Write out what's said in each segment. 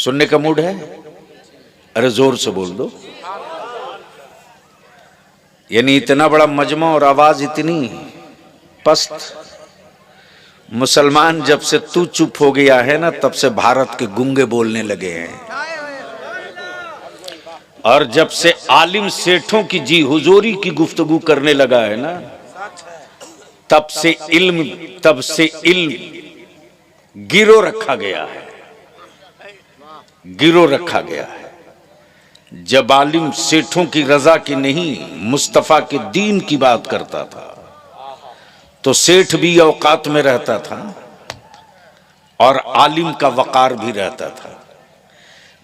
सुनने का मूड है? अरे जोर से बोल दो। यानी इतना बड़ा मजमा और आवाज इतनी पस्त। मुसलमान जब से तू चुप हो गया है ना, तब से भारत के गूंगे बोलने लगे हैं। और जब से आलिम सेठों की जी हुजूरी की गुफ्तगू करने लगा है ना, तब से इल्म गिरो रखा गया है, गिरो रखा गया है। जब आलिम सेठों की रजा की नहीं, मुस्तफा के दीन की बात करता था, तो सेठ भी औकात में रहता था और आलिम का वकार भी रहता था।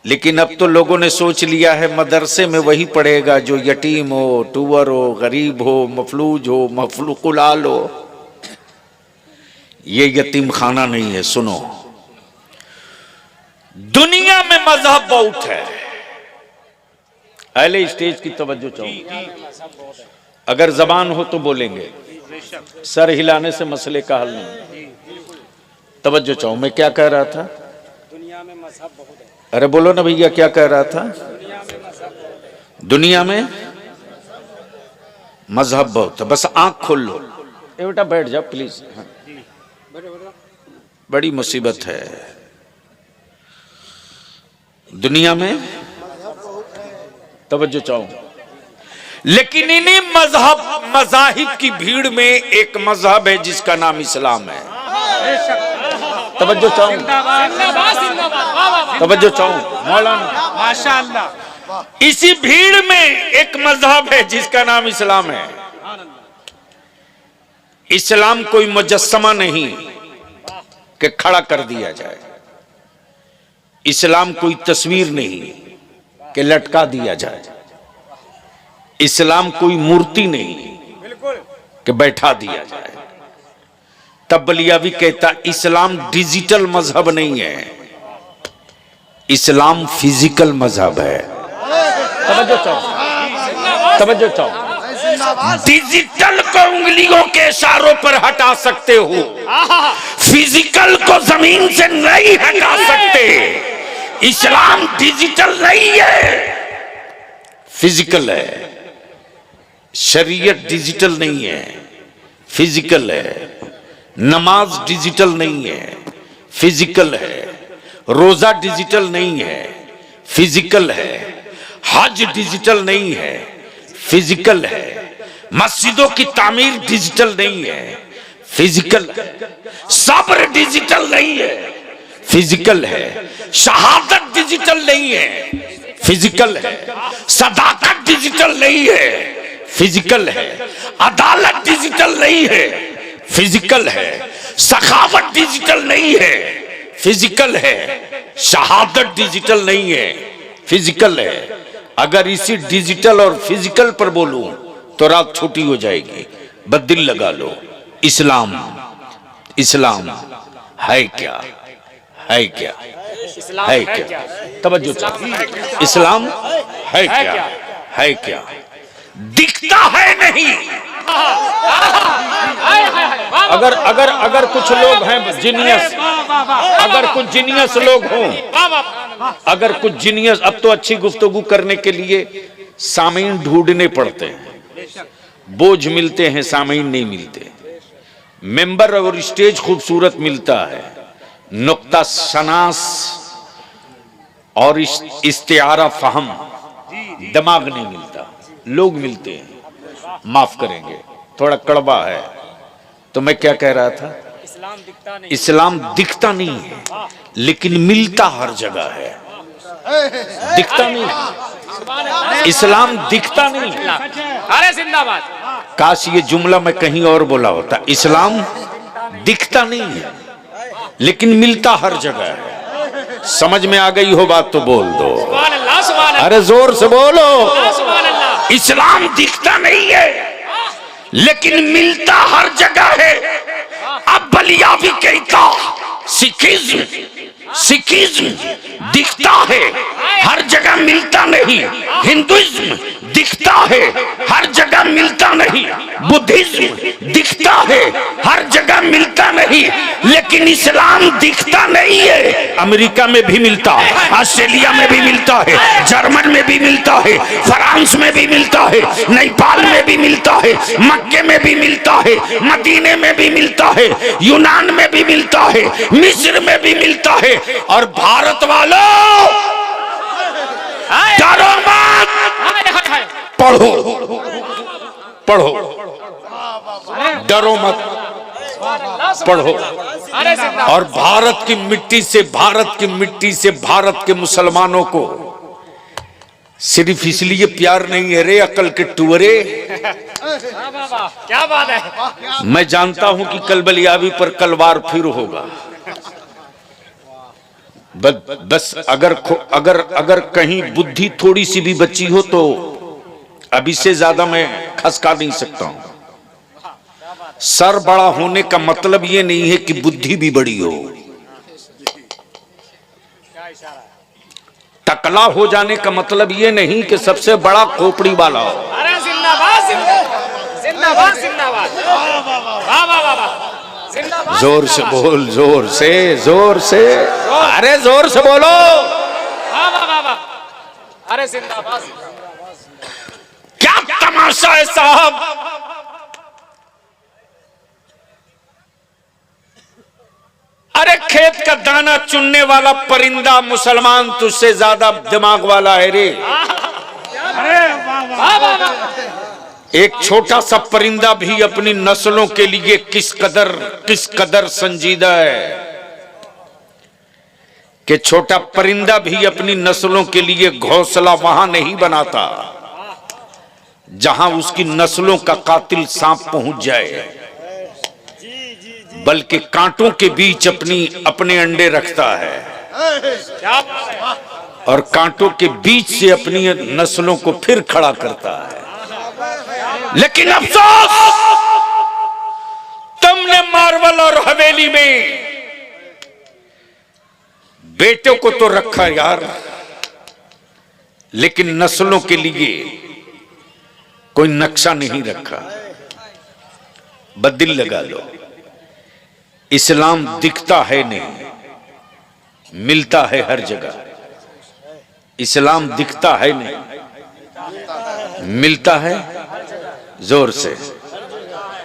लेकिन अब तो लोगों ने सोच लिया है मदरसे में वही पढ़ेगा जो यतीम हो, टूअर हो, गरीब हो, मफलूज हो, मफलूकुल आल हो। ये यतीम खाना नहीं है। सुनो, दुनिया में मजहब बहुत है। अहले स्टेज की तवज्जो चाहो। अगर जबान हो तो बोलेंगे, सर हिलाने से मसले का हल नहीं। तवज्जो चाहो। मैं क्या कह रहा था? दुनिया में मजहब बहुत है। अरे बोलो ना भैया, क्या कह रहा था? दुनिया में मजहब बहुत है। बस आंख खोल लो। ए बेटा बैठ जाओ प्लीज। हाँ। बड़ी मुसीबत है दुनिया में। तवज्जो चाहो। लेकिन इन्हीं मज़ाहिब की भीड़ में एक मजहब है जिसका नाम इस्लाम है। तवज्जो चाहो, तवज्जो चाहो मौलाना, माशाअल्लाह। इसी भीड़ में एक मजहब है जिसका नाम इस्लाम है। इस्लाम कोई मुजस्समा नहीं कि खड़ा कर दिया जाए। इस्लाम कोई तस्वीर नहीं कि लटका दिया जाए। इस्लाम कोई मूर्ति नहीं कि बैठा दिया जाए। तबलियावी कहता इस्लाम डिजिटल मजहब नहीं है, इस्लाम फिजिकल मजहब है। तवज्जो चाहो, तवज्जो चाहो। डिजिटल को उंगलियों के इशारों पर हटा सकते हो, फिजिकल को जमीन से नहीं हटा सकते। इस्लाम डिजिटल नहीं है, फिजिकल है। शरीयत डिजिटल नहीं है, फिजिकल है। नमाज डिजिटल नहीं है, फिजिकल है। रोजा डिजिटल नहीं है, फिजिकल है। हज डिजिटल नहीं है, फिजिकल है। मस्जिदों की तामीर डिजिटल नहीं है, फिजिकल है। सब्र डिजिटल नहीं है, फिजिकल है। शहादत डिजिटल नहीं है, फिजिकल है। सदाकत डिजिटल नहीं है, फिजिकल है। अदालत डिजिटल नहीं है, फिजिकल है। सखावत डिजिटल नहीं है, फिजिकल है। शहादत डिजिटल नहीं है, फिजिकल है। अगर इसी डिजिटल और फिजिकल पर बोलूं तो रात छोटी हो जाएगी। बस दिल लगा लो। इस्लाम, इस्लाम है क्या? है क्या? है क्या? तवज्जो चाहो। इस्लाम है क्या? है क्या? दिखता है नहीं। अगर अगर अगर कुछ लोग हैं जीनियस, अगर कुछ जीनियस लोग हों, अगर कुछ जीनियस, अब तो अच्छी गुफ्तगू करने के लिए सामीन ढूंढने पड़ते हैं, बोझ मिलते हैं, सामीन नहीं मिलते। मेंबर और स्टेज खूबसूरत मिलता है, नुक्ता शनास और इस्तिआरा फहम दिमाग नहीं मिलता। लोग मिलते हैं। माफ करेंगे, थोड़ा कड़वा है। तो मैं क्या कह रहा था? इस्लाम दिखता नहीं। इस्लाम दिखता नहीं है, लेकिन मिलता हर जगह है। दिखता नहीं, इस्लाम दिखता नहीं। अरे जिंदाबाद। काश ये जुमला मैं कहीं और बोला होता। इस्लाम दिखता नहीं है, लेकिन मिलता हर जगह है। समझ में आ गई हो बात तो बोल दो। अरे जोर से बोलो। इस्लाम दिखता नहीं है, लेकिन मिलता हर जगह है। अब बलिया भी कहता सिखिज्म, सिखिज्म दिखता है, हर जगह मिलता नहीं। हिंदुइज्म दिखता है, हर जगह मिलता नहीं। बुद्धिज्म दिखता है, हर जगह मिलता नहीं। लेकिन इस्लाम दिखता नहीं है। अमेरिका में भी मिलता है, ऑस्ट्रेलिया में भी मिलता है, जर्मन में भी मिलता है, फ्रांस में भी मिलता है, नेपाल में भी मिलता है, मक्के में भी मिलता है, मदीने में भी मिलता है, यूनान में भी मिलता है, मिस्र में भी मिलता है। और भारत वालों, डरो मत, पढ़ो पढ़ो, डरो मत, पढ़ो। और भारत की मिट्टी से, भारत की मिट्टी से भारत के मुसलमानों को सिर्फ इसलिए प्यार नहीं है रे अकल के टुअरे। क्या बात है। मैं जानता हूं कि कलबलियावी पर कलवार फिर होगा। बस अगर अगर अगर कहीं बुद्धि थोड़ी सी भी बची हो तो अभी से ज्यादा मैं खसका नहीं सकता हूं। सर बड़ा होने का मतलब ये नहीं है कि बुद्धि भी बड़ी हो। टकला हो जाने का मतलब ये नहीं कि सबसे बड़ा खोपड़ी वाला हो। अरे जिंदाबाद जिंदाबाद जिंदाबाद, वाह वाह वाह वाह, जिंदाबाद। जोर से बोल, जोर से, जोर से, अरे जोर से बोलो। वाह वाह वाह वाह, अरे जिंदाबाद। क्या तमाशा है साहब। अरे खेत का दाना चुनने वाला परिंदा मुसलमान तुझसे ज्यादा दिमाग वाला है रे। एक छोटा सा परिंदा भी अपनी नस्लों के लिए किस कदर संजीदा है कि छोटा परिंदा भी अपनी नस्लों के लिए घोंसला वहां नहीं बनाता जहां उसकी नस्लों का कातिल सांप पहुंच जाए, बल्कि कांटों के बीच अपने अंडे रखता है और कांटों के बीच से अपनी नस्लों को फिर खड़ा करता है। लेकिन अफसोस, तुमने मार्वल और हवेली में बेटों को तो रखा यार, लेकिन नस्लों के लिए कोई नक्शा नहीं रखा। बदिल लगा लो, इस्लाम दिखता है नहीं, मिलता है हर जगह। इस्लाम दिखता है नहीं, मिलता है जोर से,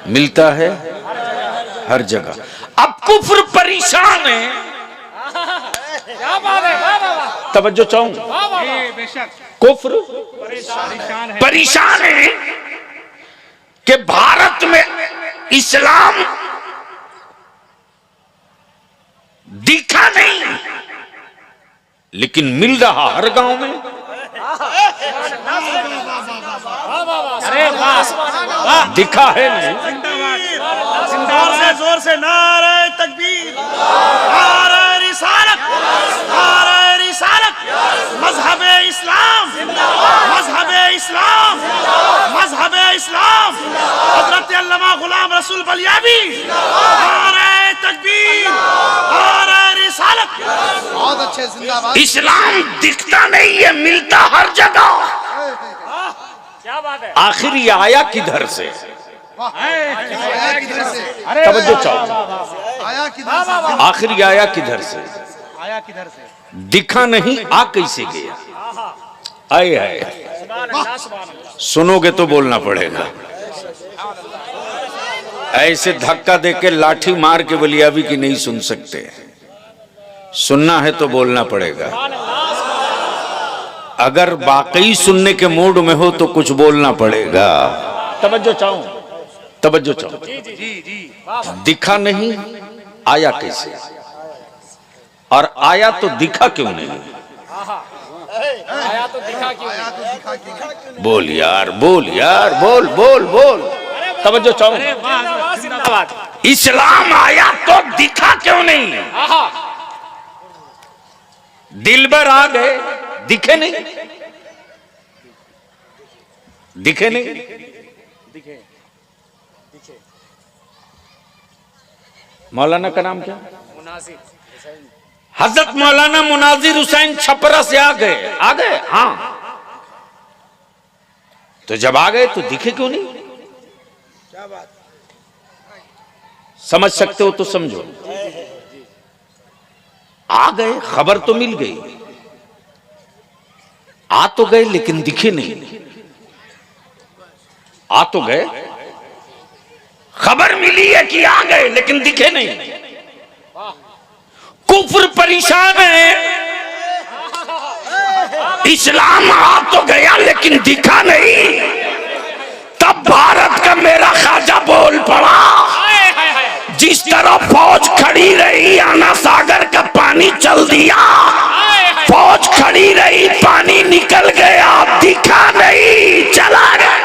मिलता है हर जगह। अब कुफ्र परेशान है। क्या बात है, वाह वाह वाह, तवज्जो चाहूं, कुफ्र परेशान है कि भारत में इस्लाम दिखा नहीं, लेकिन मिल रहा हर गांव में। अरे वाह, दिखा है नहीं। जोर से नारे तकबीर, नारे रिसालत, नारे रिसालत, मजहबे इस्लाम, मजहबे इस्लाम, मजहबे इस्लाम, हजरत अल्लामा गुलाम रसूल बलियावी, नारे तकबीर, नारे रिसालत। बहुत अच्छे, जिंदाबाद। इस्लाम दिखता नहीं है, मिलता हर जगह। क्या बात है। आखिर ये आया किधर से? आया किधर से? तवज्जो चाहो, आया किधर से? आखिर ये आया किधर से? आया किधर से? दिखा नहीं, आ कैसे गया? आए है, सुनोगे तो बोलना पड़ेगा। ऐसे धक्का देके लाठी मार के बलियावी की नहीं सुन सकते। सुनना है तो बोलना पड़ेगा। अगर वाकई सुनने के मूड में हो तो कुछ बोलना पड़ेगा। तवज्जो चाहूं, तवज्जो चाहूं। दिखा नहीं, आया कैसे? और आया तो दिखा क्यों नहीं? आया तो दिखा क्यों? बोल यार, बोल यार, बोल बोल बोल। तवज्जो चाहूं। जिंदाबाद। इस्लाम आया तो दिखा क्यों नहीं? दिलबर आ गए, दिखे नहीं, दिखे नहीं। दिखे मौलाना का नाम क्या? मुनासिब हजरत मौलाना मुनाजिर हुसैन छपरा से आ गए हाँ, तो जब आ गए तो दिखे क्यों नहीं? क्या बात, समझ सकते हो तो समझो। आ गए, खबर तो मिल गई, आ तो गए लेकिन दिखे नहीं। आ तो गए, खबर मिली है कि आ गए लेकिन दिखे नहीं। कुफ्र परेशान है, इस्लाम आ तो गया लेकिन दिखा नहीं। तब भारत का मेरा ख्वाजा बोल पड़ा, जिस तरह फौज खड़ी रही आना सागर का पानी चल दिया, फौज खड़ी रही पानी निकल गया, दिखा नहीं चला गया।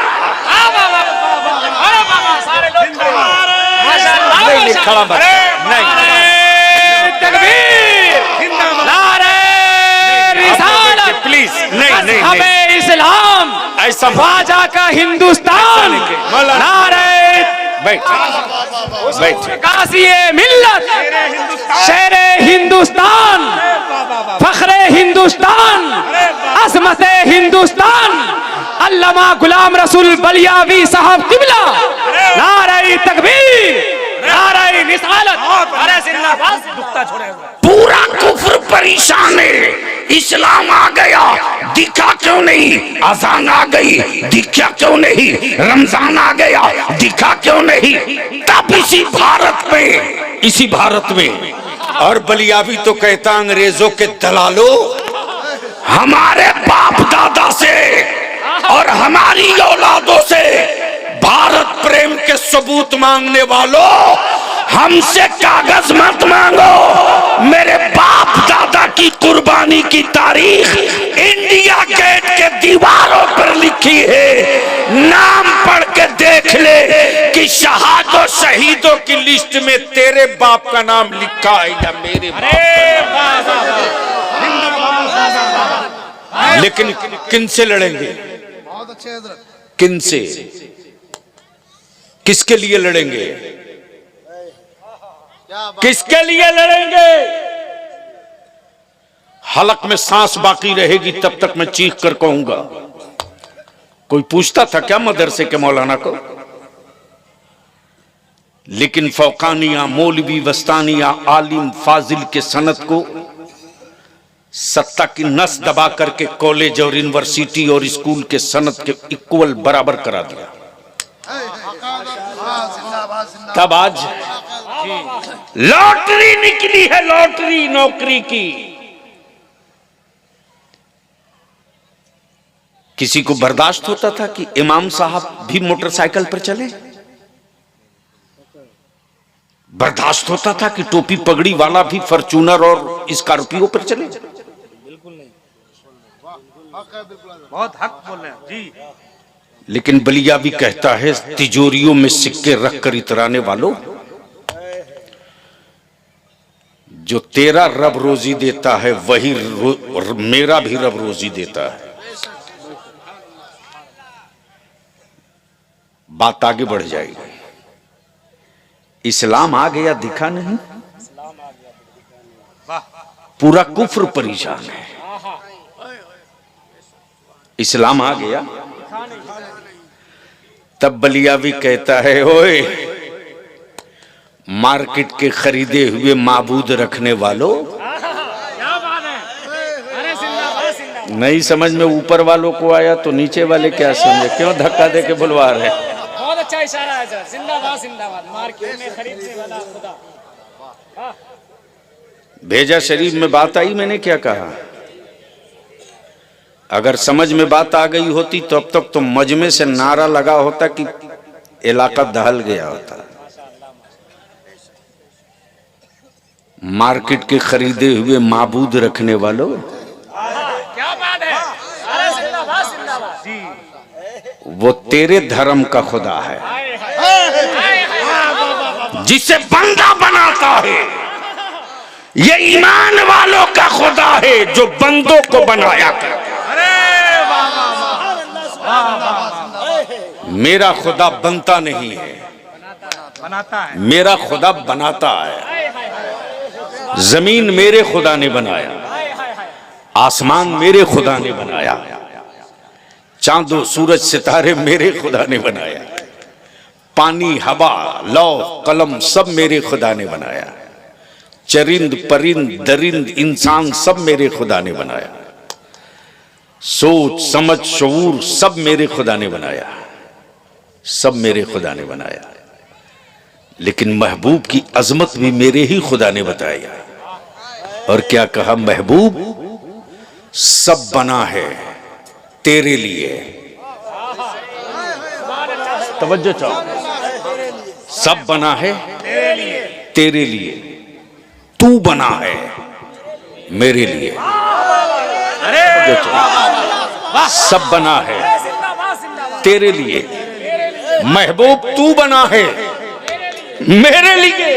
नहीं खड़ा मत, नहीं प्लीज नहीं हमें इस्लाम ऐसा ख्वाजा का हिंदुस्तान, नारे बैठ कासिए मिल्लत, शेरे हिंदुस्तान, फखरे हिंदुस्तान, असमते हिंदुस्तान, अल्लामा गुलाम रसूल बलियावी साहब किबला, नारे तकबीर, नारे रिसालत, अरे जिंदाबाद। पूरा कुफ्र परेशान है, इस्लाम आ गया दिखा क्यों नहीं, अजान आ गई दिखा क्यों नहीं, रमजान आ गया दिखा क्यों नहीं। तब इसी भारत में और बलियावी तो कहता अंग्रेजों के दलालों, हमारे बाप दादा से और हमारी औलादों से भारत प्रेम के सबूत मांगने वालों, हमसे कागज मत मांगो। मेरे बाप दादा की कुर्बानी की तारीख इंडिया गेट के दीवारों पर लिखी है, नाम पढ़ के देख ले कि शहीदों की लिस्ट में तेरे बाप का नाम लिखा है या मेरे बाप का। लेकिन किन से लड़ेंगे? बहुत अच्छे हजरत। किन से, किसके लिए लड़ेंगे? किसके लिए लड़ेंगे? हलक में सांस बाकी रहेगी तब तक मैं चीख कर कहूंगा। कोई पूछता था क्या मदरसे के मौलाना को? लेकिन फौकानिया, मौलवी, वस्तानिया, आलिम, फाजिल के सनत को सत्ता की नस दबा करके कॉलेज और यूनिवर्सिटी और स्कूल के सनत के इक्वल बराबर करा दिया। तब आज लॉटरी निकली है, लॉटरी नौकरी की। किसी को बर्दाश्त होता था कि इमाम साहब भी मोटरसाइकिल पर चले? बर्दाश्त होता था कि टोपी पगड़ी वाला भी फॉर्च्यूनर और स्कॉर्पियो पर चले? बिल्कुल नहीं। बहुत हक बोल रहे हैं जी। लेकिन बलिया भी कहता है, तिजोरियों में सिक्के रखकर इतराने वालों, जो तेरा रब रोजी देता है वही मेरा भी रब रोजी देता है। बात आगे बढ़ जाएगी। इस्लाम आ गया दिखा नहीं, पूरा कुफ्र परेशान है। इस्लाम आ गया, तब बलिया भी कहता है, ओए मार्केट के खरीदे हुए माबूद रखने वालों, नहीं समझ में ऊपर वालों को आया तो नीचे वाले क्या समझे? क्यों धक्का दे के बुलवा रहे? बहुत अच्छा इशारा है सर। जिंदाबाद जिंदाबाद। मार्केट में खरीदने वाला खुदा। भेजा शरीफ में बात आई, मैंने क्या कहा? अगर समझ में बात आ गई होती तो अब तक तो मजमे से नारा लगा होता कि इलाका दहल गया होता। मार्केट के खरीदे हुए माबूद रखने वालों, क्या बात है? अरे जिंदाबाद जिंदाबाद। वो तेरे धर्म का खुदा है, जिसे बंदा बनाता है। ये ईमान वालों का खुदा है जो बंदों को बनाया करता। मेरा खुदा बनता नहीं है, बनाता है। मेरा खुदा बनाता है। जमीन मेरे खुदा ने बनाया, आसमान मेरे खुदा ने बनाया, चांदो सूरज सितारे मेरे खुदा ने बनाया, पानी हवा लौ कलम सब मेरे खुदा ने बनाया, चरिंद परिंद दरिंद इंसान सब मेरे खुदा ने बनाया, सोच समझ शऊर सब मेरे खुदा ने बनाया, सब मेरे खुदा ने बनाया। लेकिन महबूब की अजमत भी मेरे ही खुदा ने बताया। और क्या कहा, महबूब सब बना है तेरे लिए। तवज्जो चाहो, सब बना है तेरे लिए, तू बना है मेरे लिए। सब बना है तेरे लिए, महबूब तू बना है मेरे लिए।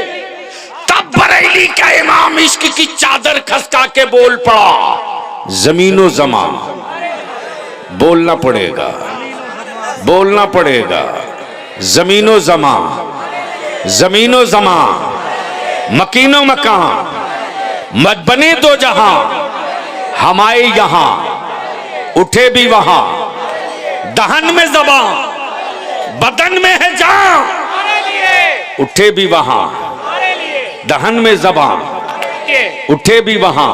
तब बरेली का इमाम इश्क की चादर खसका के बोल पड़ा, जमीनो जमा बोलना पड़ेगा, बोलना पड़ेगा, जमीनो जमा, जमीनो जमा, मकीनो मकान, मत बने दो जहां, हम आए यहां उठे भी वहां, दहन में जबान बदन में है जान, उठे भी वहां, दहन में जबान उठे भी वहां,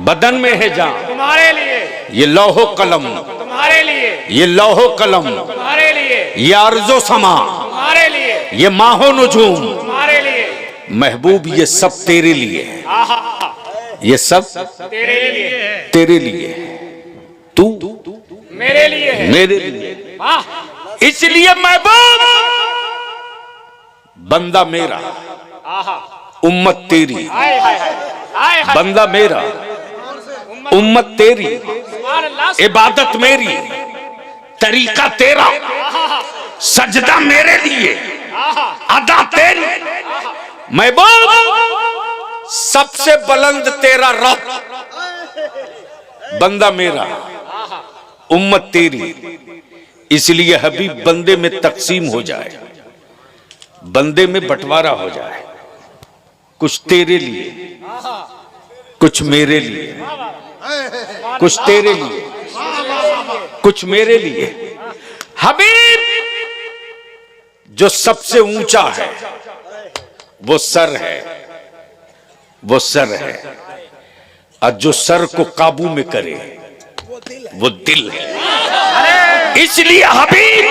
बदन में है जान। तुम्हारे लिए ये लौहो कलम, तुम्हारे लिए ये लौहो कलम, तुम्हारे लिए ये अर्जो समा, तुम्हारे लिए ये माहो नुजूम, तुम्हारे लिए महबूब ये सब तेरे लिए, ये सब तेरे लिए तेरे लिए, तू मेरे लिए है। मेरे लिए। वाह, इसलिए महबूब बंदा मेरा, उम्मत तेरी, हाय हाय हाय हाय हाय, बंदा मेरा, उम्मत तेरी, सुभान अल्लाह, इबादत मेरी, तरीका तेरा, सजदा मेरे लिए, अदा तेरी। महबूब सबसे बुलंद तेरा रब, बंदा मेरा, उम्मत तेरी। इसलिए हबीब बंदे में तकसीम हो जाए, बंदे में बंटवारा हो जाए, कुछ तेरे लिए, कुछ मेरे लिए, कुछ तेरे लिए, कुछ मेरे लिए। हबीब जो सबसे ऊंचा है वो सर है, वो सर है, और जो सर को काबू में करे वो दिल है। इसलिए हबीब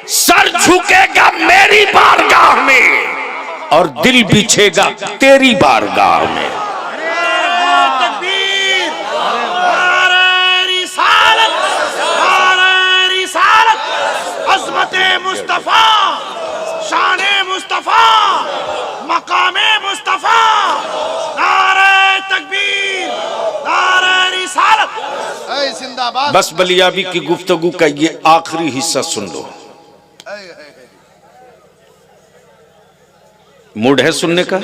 सर झुकेगा मेरी बारगाह में और दिल बिछेगा तेरी बारगाह में। तकबीर, नारे रिसालत, नारे रिसालत, अज़मते मुस्तफा, शाने मुस्तफा, मकामे मुस्तफा, नारे तकबीर, नारे रिसालत। जिंदाबाद। बस बलियाबी की गुफ्तगू का ये आखिरी हिस्सा सुन लो। मूड है सुनने का?